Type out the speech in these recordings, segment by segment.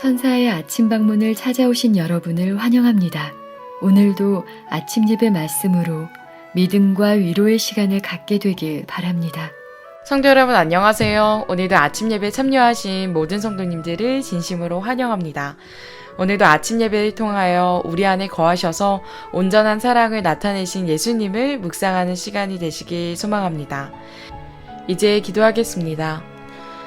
천사의 아침 방문을 찾아오신 여러분을 환영합니다. 오늘도 아침 예배 말씀으로 믿음과 위로의 시간을 갖게 되길 바랍니다. 성도 여러분 안녕하세요. 오늘도 아침 예배 참여하신 모든 성도님들을 진심으로 환영합니다. 오늘도 아침 예배를 통하여 우리 안에 거하셔서 온전한 사랑을 나타내신 예수님을 묵상하는 시간이 되시길 소망합니다. 이제 기도하겠습니다.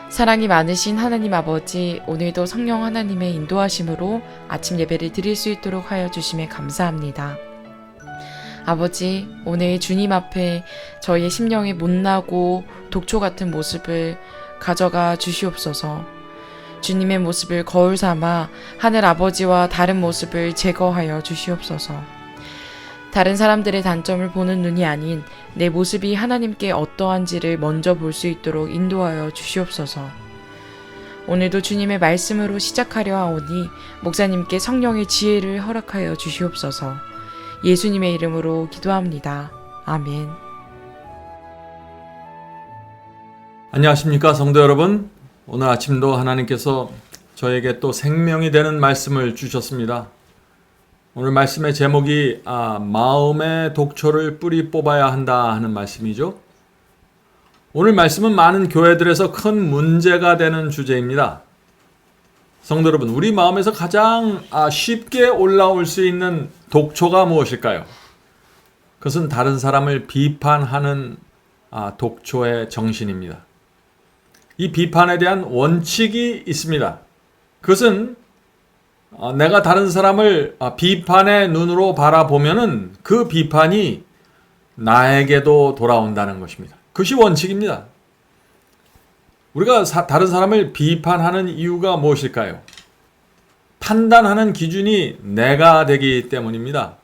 사랑이 많으신 하나님 아버지, 오늘도 성령 하나님의 인도하심으로 아침 예배를 드릴 수 있도록 하여 주심에 감사합니다. 아버지, 오늘 주님 앞에 저희의 심령의 못나고 독초 같은 모습을 가져가 주시옵소서. 주님의 모습을 거울 삼아 하늘 아버지와 다른 모습을 제거하여 주시옵소서. 다른 사람들의 단점을 보는 눈이 아닌 내 모습이 하나님께 어떠한지를 먼저 볼 수 있도록 인도하여 주시옵소서. 오늘도 주님의 말씀으로 시작하려 하오니 목사님께 성령의 지혜를 허락하여 주시옵소서. 예수님의 이름으로 기도합니다. 아멘. 안녕하십니까 성도 여러분. 오늘 아침도 하나님께서 저에게 또 생명이 되는 말씀을 주셨습니다. 오늘 말씀의 제목이 마음의 독초를 뿌리 뽑아야 한다 하는 말씀이죠. 오늘 말씀은 많은 교회들에서 큰 문제가 되는 주제입니다. 성도 여러분, 우리 마음에서 가장 쉽게 올라올 수 있는 독초가 무엇일까요? 그것은 다른 사람을 비판하는 독초의 정신입니다. 이 비판에 대한 원칙이 있습니다. 그것은 내가 다른 사람을 비판의 눈으로 바라보면은 그 비판이 나에게도 돌아온다는 것입니다. 그것이 원칙입니다. 우리가 다른 사람을 비판하는 이유가 무엇일까요? 판단하는 기준이 내가 되기 때문입니다.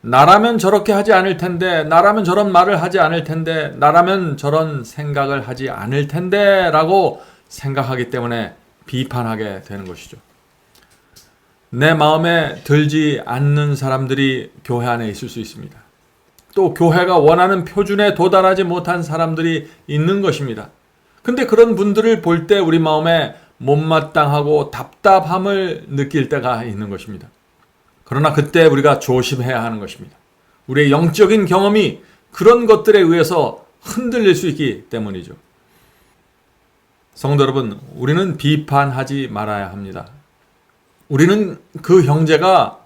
나라면 저렇게 하지 않을 텐데, 나라면 저런 말을 하지 않을 텐데, 나라면 저런 생각을 하지 않을 텐데 라고 생각하기 때문에 비판하게 되는 것이죠. 내 마음에 들지 않는 사람들이 교회 안에 있을 수 있습니다. 또 교회가 원하는 표준에 도달하지 못한 사람들이 있는 것입니다. 근데 그런 분들을 볼 때 우리 마음에 못마땅하고 답답함을 느낄 때가 있는 것입니다. 그러나 그때 우리가 조심해야 하는 것입니다. 우리의 영적인 경험이 그런 것들에 의해서 흔들릴 수 있기 때문이죠. 성도 여러분, 우리는 비판하지 말아야 합니다. 우리는 그 형제가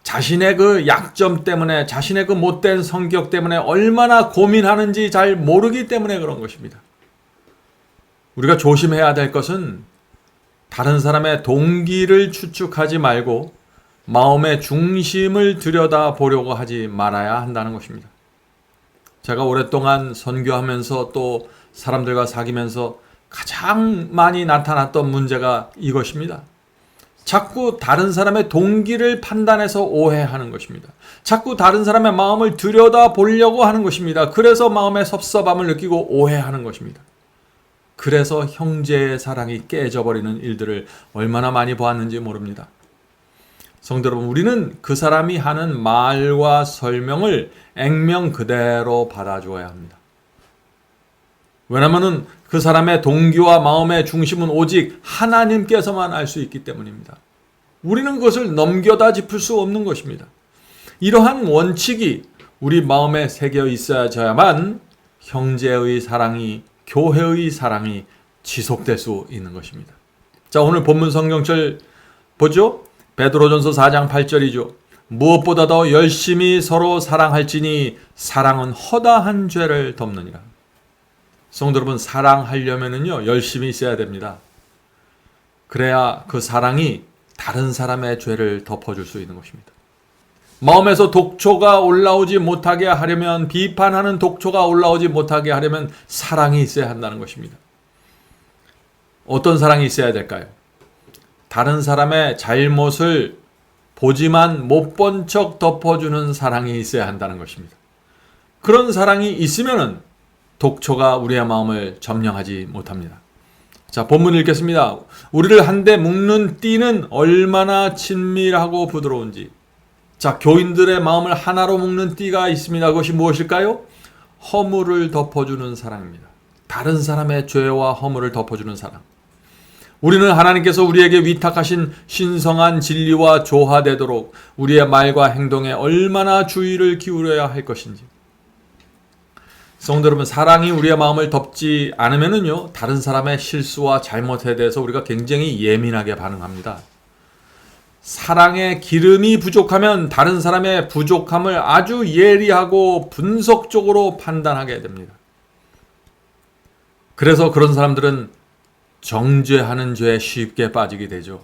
자신의 그 약점 때문에, 자신의 그 못된 성격 때문에 얼마나 고민하는지 잘 모르기 때문에 그런 것입니다. 우리가 조심해야 될 것은 다른 사람의 동기를 추측하지 말고 마음의 중심을 들여다보려고 하지 말아야 한다는 것입니다. 제가 오랫동안 선교하면서 또 사람들과 사귀면서 가장 많이 나타났던 문제가 이것입니다. 자꾸 다른 사람의 동기를 판단해서 오해하는 것입니다. 자꾸 다른 사람의 마음을 들여다보려고 하는 것입니다. 그래서 마음의 섭섭함을 느끼고 오해하는 것입니다. 그래서 형제의 사랑이 깨져버리는 일들을 얼마나 많이 보았는지 모릅니다. 성도 여러분, 우리는 그 사람이 하는 말과 설명을 액면 그대로 받아줘야 합니다. 왜냐하면 그 사람의 동기와 마음의 중심은 오직 하나님께서만 알 수 있기 때문입니다. 우리는 그것을 넘겨다 짚을 수 없는 것입니다. 이러한 원칙이 우리 마음에 새겨 있어야만 형제의 사랑이, 교회의 사랑이 지속될 수 있는 것입니다. 자, 오늘 본문 성경절 보죠. 베드로전서 4장 8절이죠. 무엇보다 더 열심히 서로 사랑할지니 사랑은 허다한 죄를 덮느니라. 성도 여러분, 사랑하려면은요, 열심히 있어야 됩니다. 그래야 그 사랑이 다른 사람의 죄를 덮어줄 수 있는 것입니다. 마음에서 독초가 올라오지 못하게 하려면, 비판하는 독초가 올라오지 못하게 하려면 사랑이 있어야 한다는 것입니다. 어떤 사랑이 있어야 될까요? 다른 사람의 잘못을 보지만 못 본 척 덮어주는 사랑이 있어야 한다는 것입니다. 그런 사랑이 있으면은 독초가 우리의 마음을 점령하지 못합니다. 자, 본문 읽겠습니다. 우리를 한데 묶는 띠는 얼마나 친밀하고 부드러운지. 자, 교인들의 마음을 하나로 묶는 띠가 있습니다. 그것이 무엇일까요? 허물을 덮어주는 사랑입니다. 다른 사람의 죄와 허물을 덮어주는 사랑. 우리는 하나님께서 우리에게 위탁하신 신성한 진리와 조화되도록 우리의 말과 행동에 얼마나 주의를 기울여야 할 것인지. 성도 여러분, 사랑이 우리의 마음을 덮지 않으면은요, 다른 사람의 실수와 잘못에 대해서 우리가 굉장히 예민하게 반응합니다. 사랑의 기름이 부족하면 다른 사람의 부족함을 아주 예리하고 분석적으로 판단하게 됩니다. 그래서 그런 사람들은 정죄하는 죄에 쉽게 빠지게 되죠.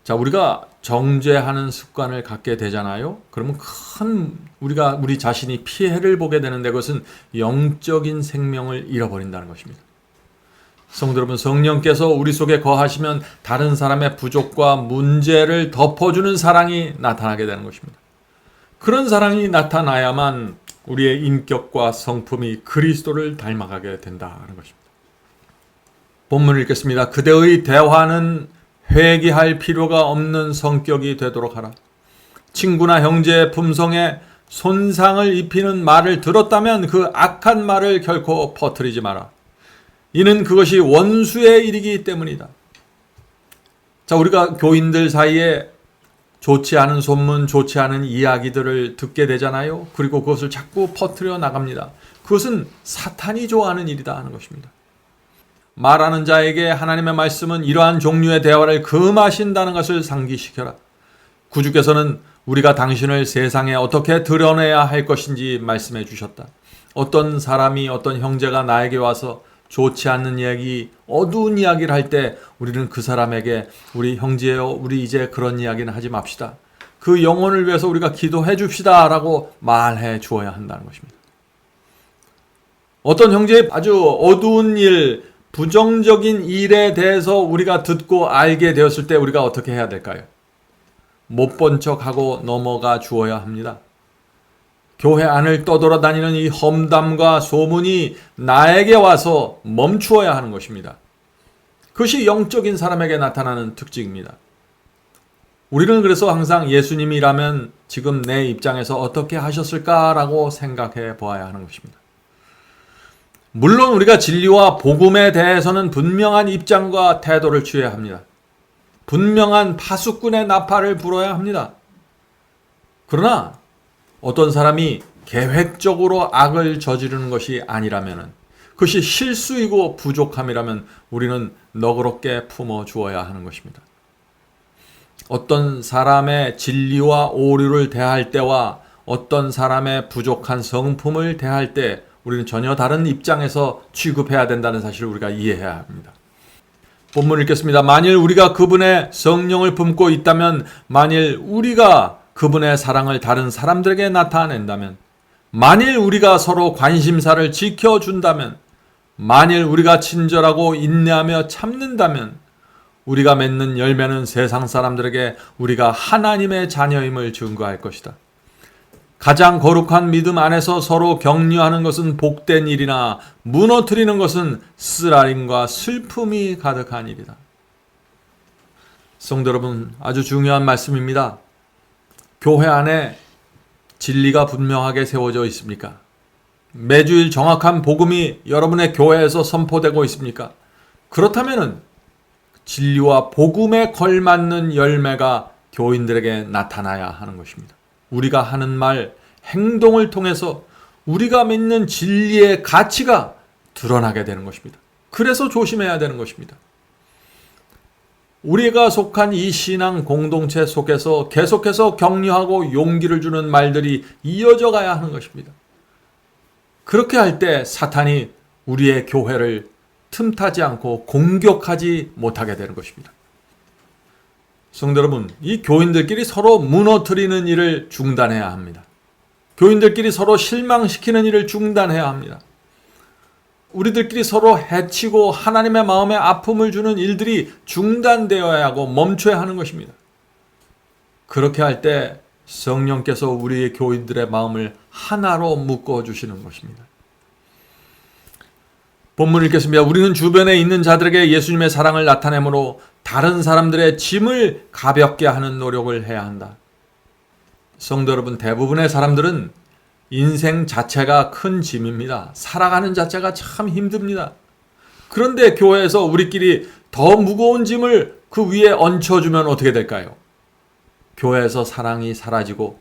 자, 우리가 정죄하는 습관을 갖게 되잖아요. 그러면 우리 자신이 피해를 보게 되는데 그것은 영적인 생명을 잃어버린다는 것입니다. 성도 여러분, 성령께서 우리 속에 거하시면 다른 사람의 부족과 문제를 덮어주는 사랑이 나타나게 되는 것입니다. 그런 사랑이 나타나야만 우리의 인격과 성품이 그리스도를 닮아가게 된다는 것입니다. 본문을 읽겠습니다. 그대의 대화는 회개할 필요가 없는 성격이 되도록 하라. 친구나 형제의 품성에 손상을 입히는 말을 들었다면 그 악한 말을 결코 퍼뜨리지 마라. 이는 그것이 원수의 일이기 때문이다. 자, 우리가 교인들 사이에 좋지 않은 소문, 좋지 않은 이야기들을 듣게 되잖아요. 그리고 그것을 자꾸 퍼뜨려 나갑니다. 그것은 사탄이 좋아하는 일이다 하는 것입니다. 말하는 자에게 하나님의 말씀은 이러한 종류의 대화를 금하신다는 것을 상기시켜라. 구주께서는 우리가 당신을 세상에 어떻게 드러내야 할 것인지 말씀해 주셨다. 어떤 사람이, 어떤 형제가 나에게 와서 좋지 않는 이야기, 어두운 이야기를 할 때 우리는 그 사람에게 우리 형제요, 우리 이제 그런 이야기는 하지 맙시다. 그 영혼을 위해서 우리가 기도해 줍시다 라고 말해 주어야 한다는 것입니다. 어떤 형제의 아주 어두운 일, 부정적인 일에 대해서 우리가 듣고 알게 되었을 때 우리가 어떻게 해야 될까요? 못 본 척하고 넘어가 주어야 합니다. 교회 안을 떠돌아다니는 이 험담과 소문이 나에게 와서 멈추어야 하는 것입니다. 그것이 영적인 사람에게 나타나는 특징입니다. 우리는 그래서 항상 예수님이라면 지금 내 입장에서 어떻게 하셨을까라고 생각해 보아야 하는 것입니다. 물론 우리가 진리와 복음에 대해서는 분명한 입장과 태도를 취해야 합니다. 분명한 파수꾼의 나팔을 불어야 합니다. 그러나 어떤 사람이 계획적으로 악을 저지르는 것이 아니라면, 그것이 실수이고 부족함이라면 우리는 너그럽게 품어주어야 하는 것입니다. 어떤 사람의 진리와 오류를 대할 때와 어떤 사람의 부족한 성품을 대할 때 우리는 전혀 다른 입장에서 취급해야 된다는 사실을 우리가 이해해야 합니다. 본문 읽겠습니다. 만일 우리가 그분의 성령을 품고 있다면, 만일 우리가 그분의 사랑을 다른 사람들에게 나타낸다면, 만일 우리가 서로 관심사를 지켜준다면, 만일 우리가 친절하고 인내하며 참는다면 우리가 맺는 열매는 세상 사람들에게 우리가 하나님의 자녀임을 증거할 것이다. 가장 거룩한 믿음 안에서 서로 격려하는 것은 복된 일이나 무너뜨리는 것은 쓰라림과 슬픔이 가득한 일이다. 성도 여러분, 아주 중요한 말씀입니다. 교회 안에 진리가 분명하게 세워져 있습니까? 매주일 정확한 복음이 여러분의 교회에서 선포되고 있습니까? 그렇다면 진리와 복음에 걸맞는 열매가 교인들에게 나타나야 하는 것입니다. 우리가 하는 말, 행동을 통해서 우리가 믿는 진리의 가치가 드러나게 되는 것입니다. 그래서 조심해야 되는 것입니다. 우리가 속한 이 신앙 공동체 속에서 계속해서 격려하고 용기를 주는 말들이 이어져 가야 하는 것입니다. 그렇게 할 때 사탄이 우리의 교회를 틈타지 않고 공격하지 못하게 되는 것입니다. 성도 여러분, 이 교인들끼리 서로 무너뜨리는 일을 중단해야 합니다. 교인들끼리 서로 실망시키는 일을 중단해야 합니다. 우리들끼리 서로 해치고 하나님의 마음에 아픔을 주는 일들이 중단되어야 하고 멈춰야 하는 것입니다. 그렇게 할 때 성령께서 우리의 교인들의 마음을 하나로 묶어주시는 것입니다. 본문 읽겠습니다. 우리는 주변에 있는 자들에게 예수님의 사랑을 나타내므로 다른 사람들의 짐을 가볍게 하는 노력을 해야 한다. 성도 여러분, 대부분의 사람들은 인생 자체가 큰 짐입니다. 살아가는 자체가 참 힘듭니다. 그런데 교회에서 우리끼리 더 무거운 짐을 그 위에 얹혀주면 어떻게 될까요? 교회에서 사랑이 사라지고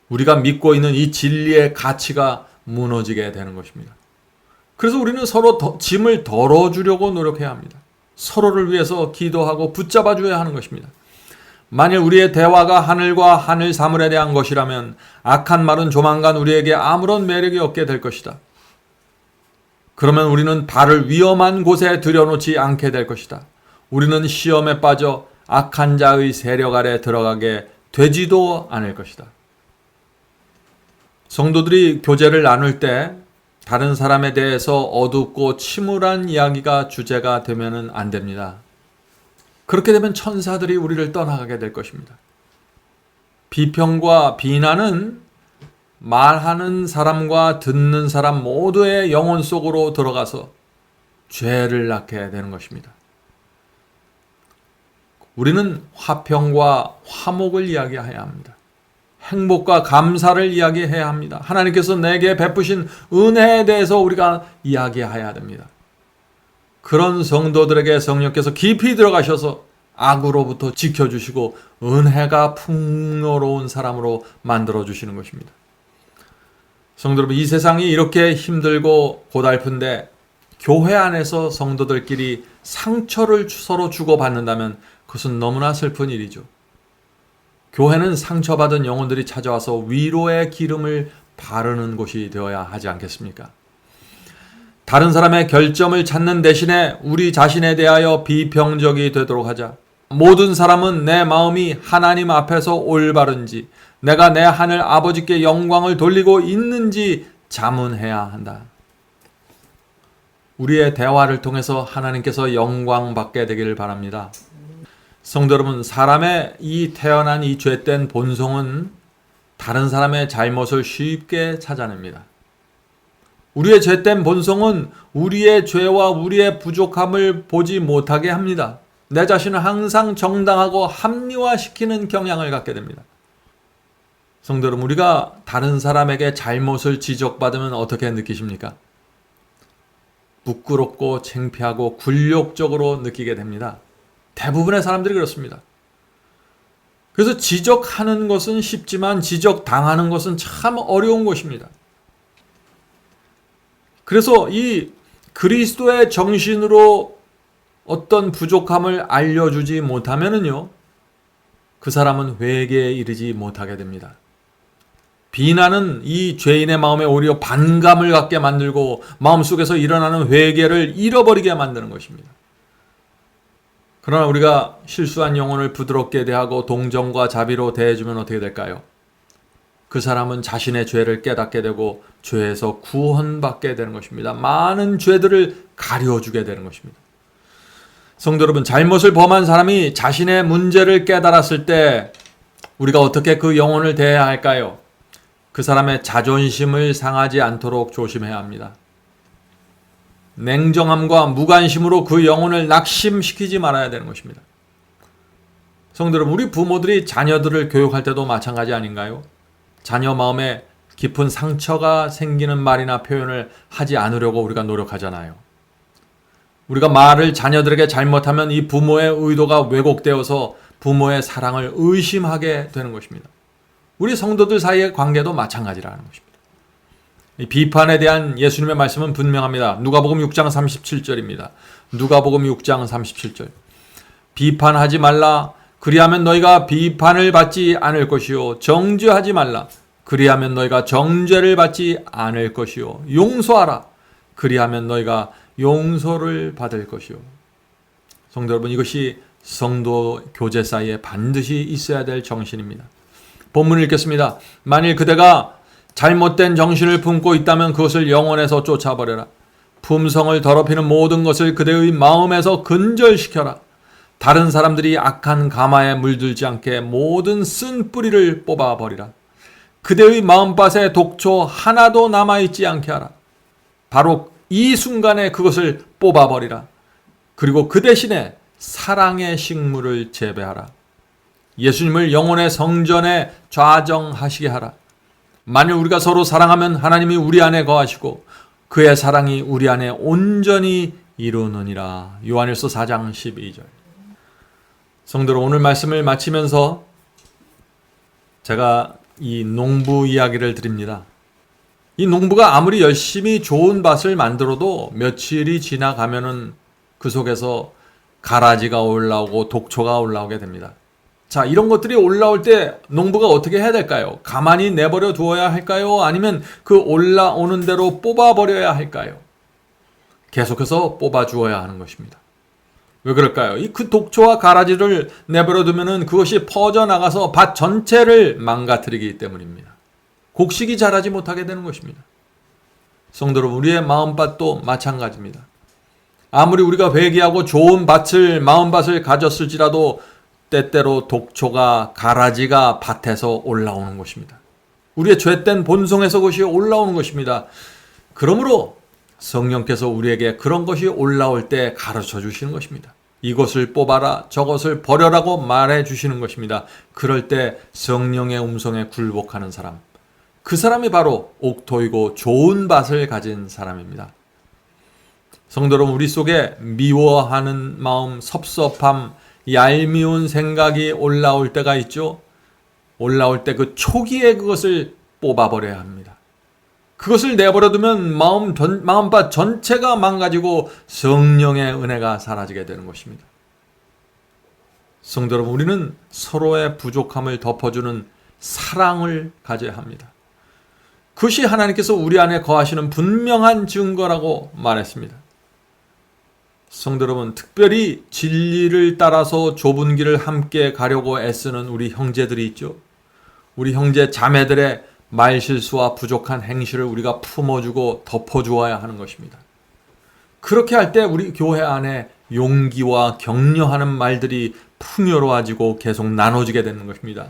우리가 믿고 있는 이 진리의 가치가 무너지게 되는 것입니다. 그래서 우리는 서로 짐을 덜어주려고 노력해야 합니다. 서로를 위해서 기도하고 붙잡아줘야 하는 것입니다. 만일 우리의 대화가 하늘과 하늘 사물에 대한 것이라면 악한 말은 조만간 우리에게 아무런 매력이 없게 될 것이다. 그러면 우리는 발을 위험한 곳에 들여놓지 않게 될 것이다. 우리는 시험에 빠져 악한 자의 세력 아래 들어가게 되지도 않을 것이다. 성도들이 교제를 나눌 때 다른 사람에 대해서 어둡고 침울한 이야기가 주제가 되면 안 됩니다. 그렇게 되면 천사들이 우리를 떠나가게 될 것입니다. 비평과 비난은 말하는 사람과 듣는 사람 모두의 영혼 속으로 들어가서 죄를 낳게 되는 것입니다. 우리는 화평과 화목을 이야기해야 합니다. 행복과 감사를 이야기해야 합니다. 하나님께서 내게 베푸신 은혜에 대해서 우리가 이야기해야 됩니다. 그런 성도들에게 성령께서 깊이 들어가셔서 악으로부터 지켜주시고 은혜가 풍요로운 사람으로 만들어주시는 것입니다. 성도 여러분, 이 세상이 이렇게 힘들고 고달픈데 교회 안에서 성도들끼리 상처를 서로 주고받는다면 그것은 너무나 슬픈 일이죠. 교회는 상처받은 영혼들이 찾아와서 위로의 기름을 바르는 곳이 되어야 하지 않겠습니까? 다른 사람의 결점을 찾는 대신에 우리 자신에 대하여 비평적이 되도록 하자. 모든 사람은 내 마음이 하나님 앞에서 올바른지, 내가 내 하늘 아버지께 영광을 돌리고 있는지 자문해야 한다. 우리의 대화를 통해서 하나님께서 영광 받게 되기를 바랍니다. 성도 여러분, 사람의 이 태어난 이 죄된 본성은 다른 사람의 잘못을 쉽게 찾아냅니다. 우리의 죄된 본성은 우리의 죄와 우리의 부족함을 보지 못하게 합니다. 내 자신을 항상 정당하고 합리화시키는 경향을 갖게 됩니다. 성도 여러분, 우리가 다른 사람에게 잘못을 지적받으면 어떻게 느끼십니까? 부끄럽고 창피하고 굴욕적으로 느끼게 됩니다. 대부분의 사람들이 그렇습니다. 그래서 지적하는 것은 쉽지만 지적당하는 것은 참 어려운 것입니다. 그래서 이 그리스도의 정신으로 어떤 부족함을 알려주지 못하면은요, 그 사람은 회개에 이르지 못하게 됩니다. 비난은 이 죄인의 마음에 오히려 반감을 갖게 만들고 마음속에서 일어나는 회개를 잃어버리게 만드는 것입니다. 그러나 우리가 실수한 영혼을 부드럽게 대하고 동정과 자비로 대해주면 어떻게 될까요? 그 사람은 자신의 죄를 깨닫게 되고 죄에서 구원받게 되는 것입니다. 많은 죄들을 가려주게 되는 것입니다. 성도 여러분, 잘못을 범한 사람이 자신의 문제를 깨달았을 때 우리가 어떻게 그 영혼을 대해야 할까요? 그 사람의 자존심을 상하지 않도록 조심해야 합니다. 냉정함과 무관심으로 그 영혼을 낙심시키지 말아야 되는 것입니다. 성도 여러분, 우리 부모들이 자녀들을 교육할 때도 마찬가지 아닌가요? 자녀 마음에 깊은 상처가 생기는 말이나 표현을 하지 않으려고 우리가 노력하잖아요. 우리가 말을 자녀들에게 잘못하면 이 부모의 의도가 왜곡되어서 부모의 사랑을 의심하게 되는 것입니다. 우리 성도들 사이의 관계도 마찬가지라는 것입니다. 이 비판에 대한 예수님의 말씀은 분명합니다. 누가복음 6장 37절입니다. 누가복음 6장 37절. 비판하지 말라. 그리하면 너희가 비판을 받지 않을 것이요. 정죄하지 말라. 그리하면 너희가 정죄를 받지 않을 것이요. 용서하라. 그리하면 너희가 용서를 받을 것이요. 성도 여러분, 이것이 성도 교제 사이에 반드시 있어야 될 정신입니다. 본문을 읽겠습니다. 만일 그대가 잘못된 정신을 품고 있다면 그것을 영혼에서 쫓아버려라. 품성을 더럽히는 모든 것을 그대의 마음에서 근절시켜라. 다른 사람들이 악한 가마에 물들지 않게 모든 쓴 뿌리를 뽑아버리라. 그대의 마음밭에 독초 하나도 남아있지 않게 하라. 바로 이 순간에 그것을 뽑아버리라. 그리고 그 대신에 사랑의 식물을 재배하라. 예수님을 영혼의 성전에 좌정하시게 하라. 만일 우리가 서로 사랑하면 하나님이 우리 안에 거하시고 그의 사랑이 우리 안에 온전히 이루느니라. 요한일서 4장 12절. 성도로, 오늘 말씀을 마치면서 제가 이 농부 이야기를 드립니다. 이 농부가 아무리 열심히 좋은 밭을 만들어도 며칠이 지나가면은 그 속에서 가라지가 올라오고 독초가 올라오게 됩니다. 자, 이런 것들이 올라올 때 농부가 어떻게 해야 될까요? 가만히 내버려 두어야 할까요? 아니면 그 올라오는 대로 뽑아버려야 할까요? 계속해서 뽑아주어야 하는 것입니다. 왜 그럴까요? 그 독초와 가라지를 내버려 두면은 그것이 퍼져나가서 밭 전체를 망가뜨리기 때문입니다. 곡식이 자라지 못하게 되는 것입니다. 성도 여러분, 우리의 마음밭도 마찬가지입니다. 아무리 우리가 회개하고 좋은 밭을, 마음밭을 가졌을지라도 때때로 독초가, 가라지가 밭에서 올라오는 것입니다. 우리의 죄된 본성에서 그것이 올라오는 것입니다. 그러므로 성령께서 우리에게 그런 것이 올라올 때 가르쳐 주시는 것입니다. 이것을 뽑아라, 저것을 버려라고 말해 주시는 것입니다. 그럴 때 성령의 음성에 굴복하는 사람, 그 사람이 바로 옥토이고 좋은 밭을 가진 사람입니다. 성도 여러분, 우리 속에 미워하는 마음, 섭섭함, 얄미운 생각이 올라올 때가 있죠. 올라올 때 그 초기에 그것을 뽑아버려야 합니다. 그것을 내버려두면 마음밭 전체가 망가지고 성령의 은혜가 사라지게 되는 것입니다. 성도 여러분, 우리는 서로의 부족함을 덮어주는 사랑을 가져야 합니다. 그것이 하나님께서 우리 안에 거하시는 분명한 증거라고 말했습니다. 성도 여러분, 특별히 진리를 따라서 좁은 길을 함께 가려고 애쓰는 우리 형제들이 있죠. 우리 형제 자매들의 말실수와 부족한 행실을 우리가 품어주고 덮어주어야 하는 것입니다. 그렇게 할 때 우리 교회 안에 용기와 격려하는 말들이 풍요로워지고 계속 나눠지게 되는 것입니다.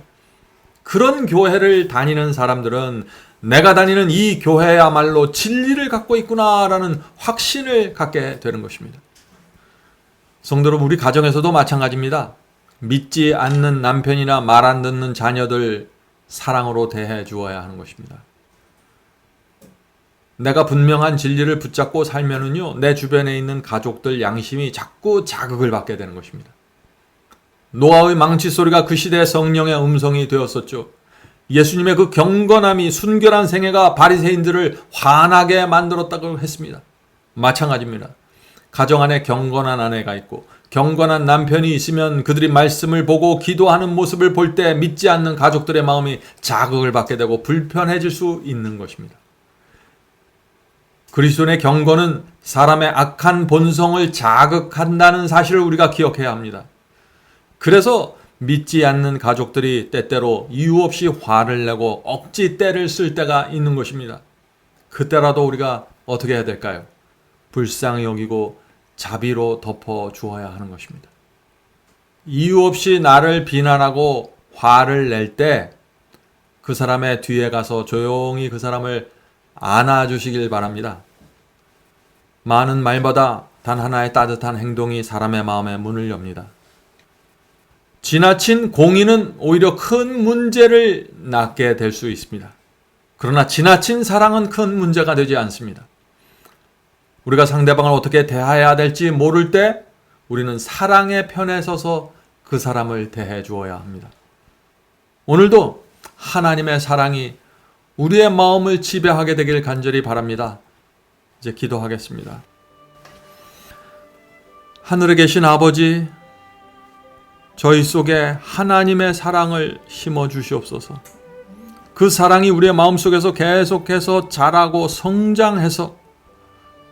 그런 교회를 다니는 사람들은 내가 다니는 이 교회야말로 진리를 갖고 있구나라는 확신을 갖게 되는 것입니다. 성도 여러분, 우리 가정에서도 마찬가지입니다. 믿지 않는 남편이나 말 안 듣는 자녀들 사랑으로 대해 주어야 하는 것입니다. 내가 분명한 진리를 붙잡고 살면은요, 내 주변에 있는 가족들 양심이 자꾸 자극을 받게 되는 것입니다. 노아의 망치 소리가 그 시대의 성령의 음성이 되었었죠. 예수님의 그 경건함이, 순결한 생애가 바리새인들을 화나게 만들었다고 했습니다. 마찬가지입니다. 가정 안에 경건한 아내가 있고 경건한 남편이 있으면 그들이 말씀을 보고 기도하는 모습을 볼 때 믿지 않는 가족들의 마음이 자극을 받게 되고 불편해질 수 있는 것입니다. 그리스도인의 경건은 사람의 악한 본성을 자극한다는 사실을 우리가 기억해야 합니다. 그래서 믿지 않는 가족들이 때때로 이유 없이 화를 내고 억지 때를 쓸 때가 있는 것입니다. 그때라도 우리가 어떻게 해야 될까요? 불쌍히 여기고 자비로 덮어 주어야 하는 것입니다. 이유 없이 나를 비난하고 화를 낼 때 그 사람의 뒤에 가서 조용히 그 사람을 안아주시길 바랍니다. 많은 말보다 단 하나의 따뜻한 행동이 사람의 마음에 문을 엽니다. 지나친 공의는 오히려 큰 문제를 낳게 될 수 있습니다. 그러나 지나친 사랑은 큰 문제가 되지 않습니다. 우리가 상대방을 어떻게 대해야 될지 모를 때 우리는 사랑의 편에 서서 그 사람을 대해 주어야 합니다. 오늘도 하나님의 사랑이 우리의 마음을 지배하게 되길 간절히 바랍니다. 이제 기도하겠습니다. 하늘에 계신 아버지, 저희 속에 하나님의 사랑을 심어 주시옵소서. 그 사랑이 우리의 마음속에서 계속해서 자라고 성장해서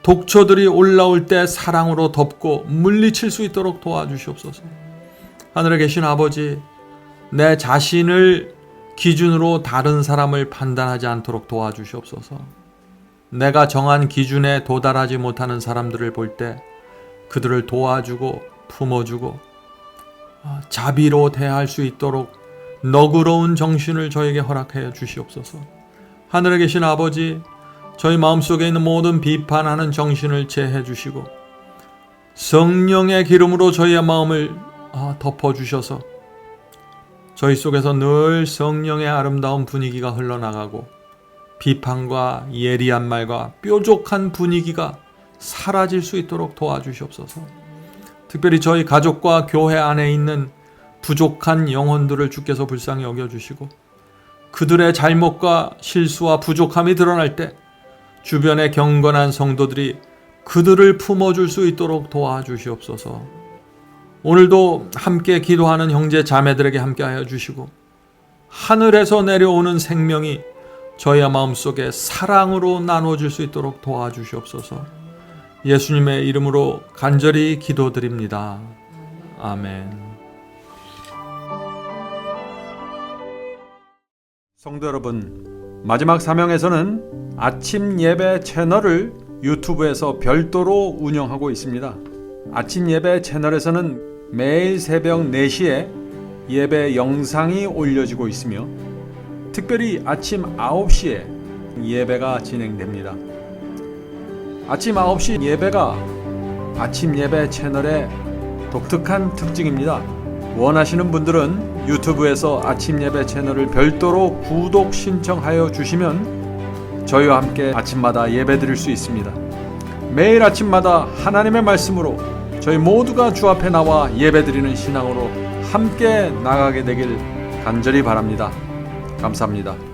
독초들이 올라올 때 사랑으로 덮고 물리칠 수 있도록 도와주시옵소서. 하늘에 계신 아버지, 내 자신을 기준으로 다른 사람을 판단하지 않도록 도와주시옵소서. 내가 정한 기준에 도달하지 못하는 사람들을 볼 때 그들을 도와주고 품어주고 자비로 대할 수 있도록 너그러운 정신을 저에게 허락해 주시옵소서. 하늘에 계신 아버지, 저희 마음속에 있는 모든 비판하는 정신을 제해 주시고 성령의 기름으로 저희의 마음을 덮어주셔서 저희 속에서 늘 성령의 아름다운 분위기가 흘러나가고 비판과 예리한 말과 뾰족한 분위기가 사라질 수 있도록 도와주시옵소서. 특별히 저희 가족과 교회 안에 있는 부족한 영혼들을 주께서 불쌍히 여겨주시고 그들의 잘못과 실수와 부족함이 드러날 때 주변의 경건한 성도들이 그들을 품어줄 수 있도록 도와주시옵소서. 오늘도 함께 기도하는 형제 자매들에게 함께하여 주시고 하늘에서 내려오는 생명이 저희의 마음속에 사랑으로 나눠질 수 있도록 도와주시옵소서. 예수님의 이름으로 간절히 기도드립니다. 아멘. 성도 여러분, 마지막 사명에서는 아침 예배 채널을 유튜브에서 별도로 운영하고 있습니다. 아침 예배 채널에서는 매일 새벽 4시에 예배 영상이 올려지고 있으며 특별히 아침 9시에 예배가 진행됩니다. 아침 9시 예배가 아침 예배 채널의 독특한 특징입니다. 원하시는 분들은 유튜브에서 아침 예배 채널을 별도로 구독 신청하여 주시면 저희와 함께 아침마다 예배 드릴 수 있습니다. 매일 아침마다 하나님의 말씀으로 저희 모두가 주 앞에 나와 예배 드리는 신앙으로 함께 나가게 되길 간절히 바랍니다. 감사합니다.